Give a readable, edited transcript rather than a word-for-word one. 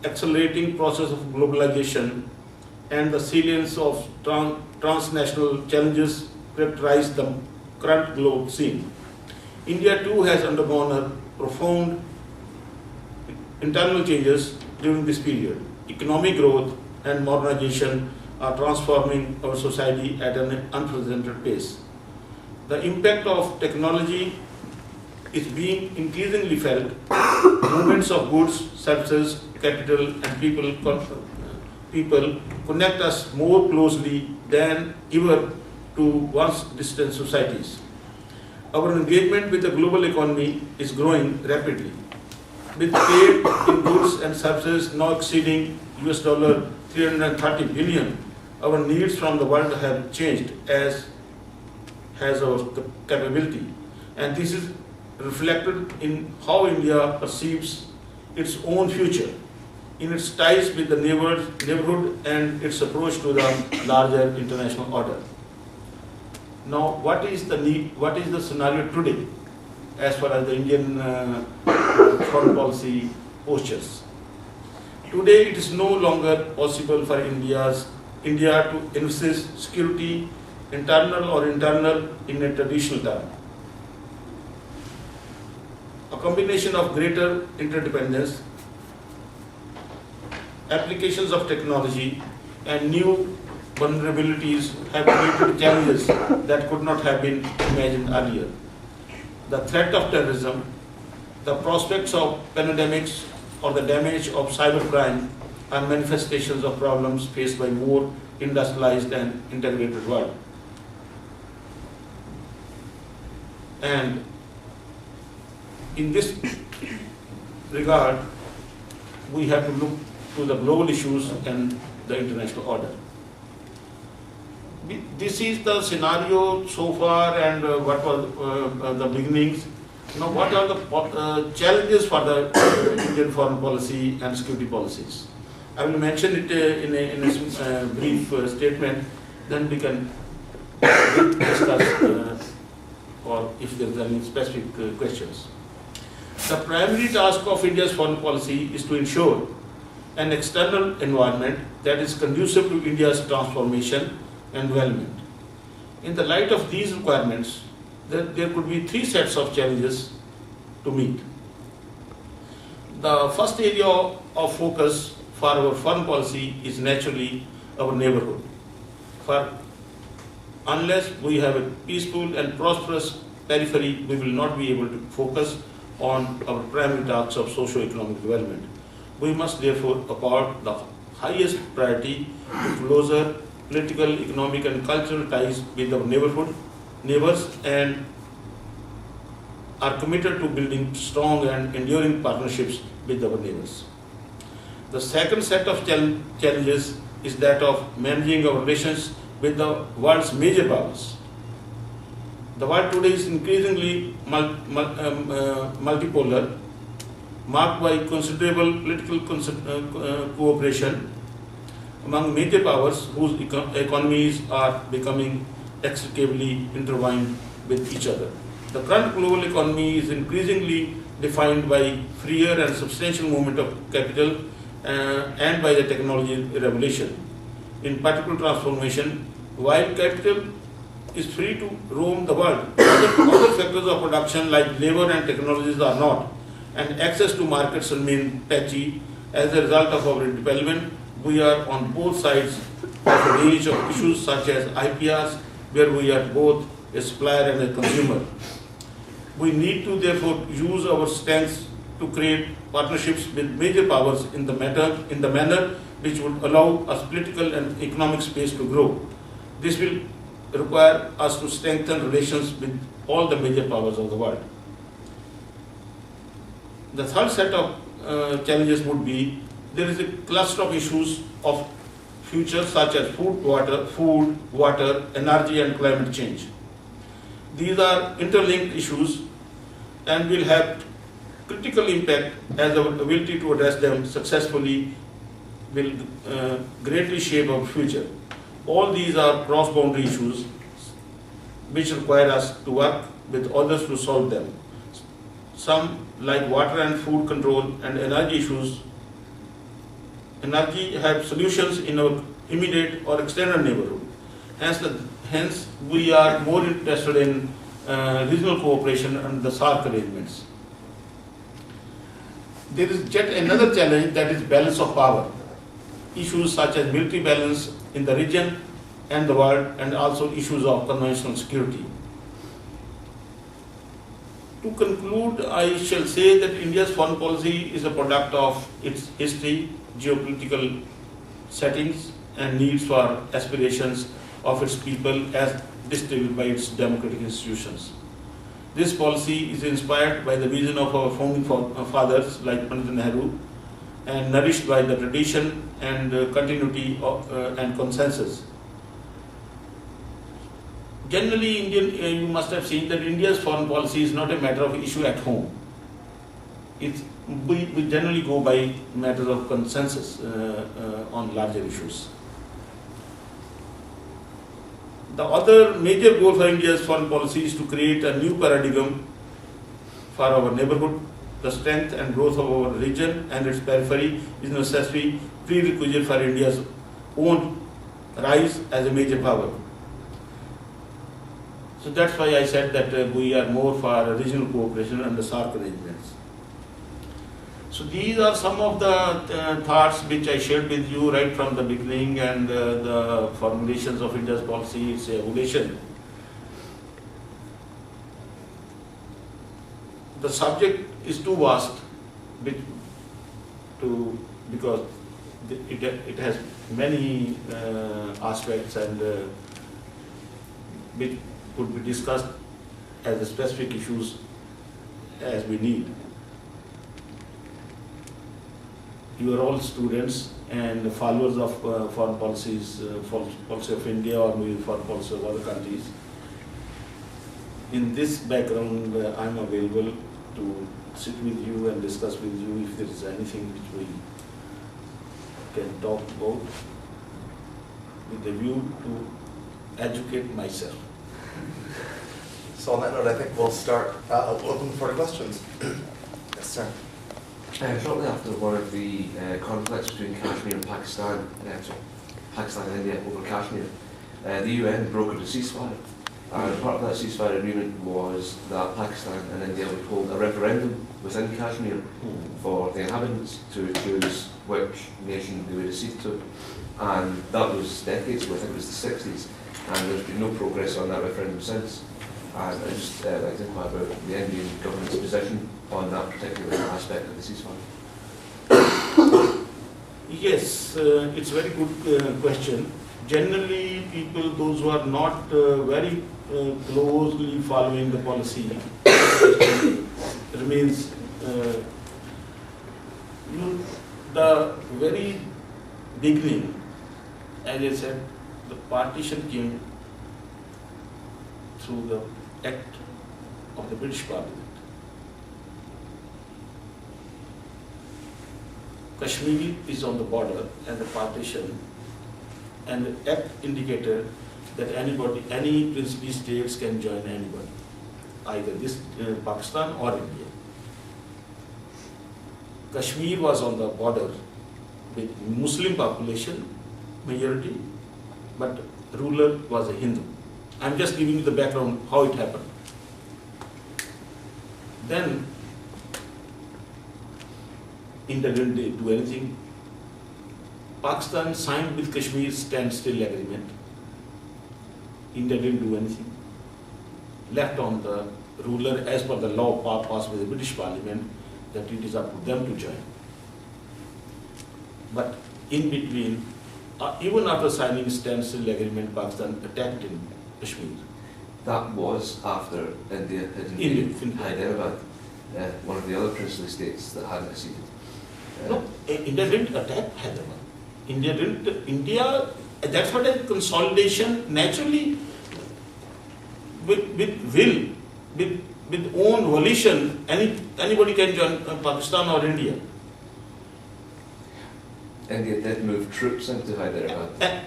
accelerating process of globalization and the salience of transnational challenges characterize the current global scene. India too has undergone a profound internal changes during this period. Economic growth and modernization are transforming our society at an unprecedented pace. The impact of technology is being increasingly felt. Movements of goods, services, capital, and people connect us more closely than ever to once distant societies. Our engagement with the global economy is growing rapidly, with trade in goods and services now exceeding $330 billion. Our needs from the world have changed, as has our capability, and this is reflected in how India perceives its own future, in its ties with the neighborhood and its approach to the larger international order. Now, what is the scenario today as far as the Indian foreign policy postures? Today, it is no longer possible for India to emphasize security, internal in a traditional term. A combination of greater interdependence, applications of technology, and new vulnerabilities have created challenges that could not have been imagined earlier. The threat of terrorism, the prospects of pandemics, or the damage of cybercrime are manifestations of problems faced by more industrialized and integrated world. And in this regard, we have to look to the global issues and the international order. This is the scenario so far, and what were the beginnings. Now, what are the challenges for the Indian foreign policy and security policies? I will mention it in a brief statement, then we can discuss or if there is any specific questions. The primary task of India's foreign policy is to ensure an external environment that is conducive to India's transformation and development. In the light of these requirements, there could be three sets of challenges to meet. The first area of focus for our foreign policy is naturally our neighborhood. For unless we have a peaceful and prosperous periphery, we will not be able to focus on our primary tasks of socio-economic development. We must therefore accord the highest priority to closer political, economic, and cultural ties with our neighbors, and are committed to building strong and enduring partnerships with our neighbors. The second set of challenges is that of managing our relations with the world's major powers. The world today is increasingly multipolar, marked by considerable political cooperation among major powers whose economies are becoming inextricably intertwined with each other. The current global economy is increasingly defined by freer and substantial movement of capital and by the technology revolution. In particular transformation, while capital is free to roam the world, other factors of production like labor and technologies are not, and access to markets remain patchy. As a result of our development, we are on both sides of a range of issues such as IPRs, where we are both a supplier and a consumer. We need to therefore use our strengths to create partnerships with major powers in the manner which would allow us political and economic space to grow. This will require us to strengthen relations with all the major powers of the world. The third set of challenges would be there is a cluster of issues of future such as food, water, energy, and climate change. These are interlinked issues and will have critical impact, as our ability to address them successfully will greatly shape our future. All these are cross-boundary issues which require us to work with others to solve them. Some, like water and food control and energy issues, energy have solutions in our immediate or extended neighborhood. Hence we are more interested in regional cooperation and the SAARC arrangements. There is yet another challenge, that is balance of power. Issues such as military balance in the region and the world, and also issues of conventional security. To conclude, I shall say that India's foreign policy is a product of its history, geopolitical settings, and needs for aspirations of its people as distilled by its democratic institutions. This policy is inspired by the vision of our founding fathers like Pandit Nehru, and nourished by the tradition and continuity and consensus. Generally, you must have seen that India's foreign policy is not a matter of issue at home. We generally go by matters of consensus on larger issues. The other major goal for India's foreign policy is to create a new paradigm for our neighborhood. The strength and growth of our region and its periphery is a necessary prerequisite for India's own rise as a major power. So that's why I said that we are more for regional cooperation and the SAARC arrangements. So these are some of the thoughts which I shared with you right from the beginning, and the formulations of India's policy, its evolution. The subject is too vast because it has many aspects, and which could be discussed as specific issues as we need. You are all students and followers of foreign policies, policy of India or maybe foreign policy of other countries. In this background, I am available to sit with you and discuss with you if there is anything which we can talk about with a view to educate myself. So on that note, I think we'll start open for questions. Yes, sir. Shortly after one of the conflicts between Kashmir and Pakistan, Pakistan and India over Kashmir, the UN brokered a ceasefire. And part of that ceasefire agreement was that Pakistan and India would hold a referendum within Kashmir for the inhabitants to choose which nation they would accede to. And that was decades ago, I think it was the 60s, and there's been no progress on that referendum since. And I just like to inquire about the Indian government's position on that particular aspect of the ceasefire. Yes, it's a very good question. Generally, people, those who are not very closely following the policy, remains, the very beginning, as I said, the partition came through the act of the British Parliament. Kashmir is on the border and the partition, and the act indicated that any princely states can join anybody, either this Pakistan or India. Kashmir was on the border with Muslim population majority, but ruler was a Hindu. I'm just giving you the background how it happened. Then India didn't do anything. Pakistan signed with Kashmir standstill agreement. India didn't do anything. Left on the ruler as per the law passed by the British Parliament that it is up to them to join. But in between, even after signing standstill agreement, Pakistan attacked in Kashmir. That was after India had invaded Hyderabad, one of the other princely states that hadn't acceded. No, India didn't attack Hyderabad. India, that's what a consolidation naturally with own volition, anybody can join Pakistan or India. India did move troops into Hyderabad.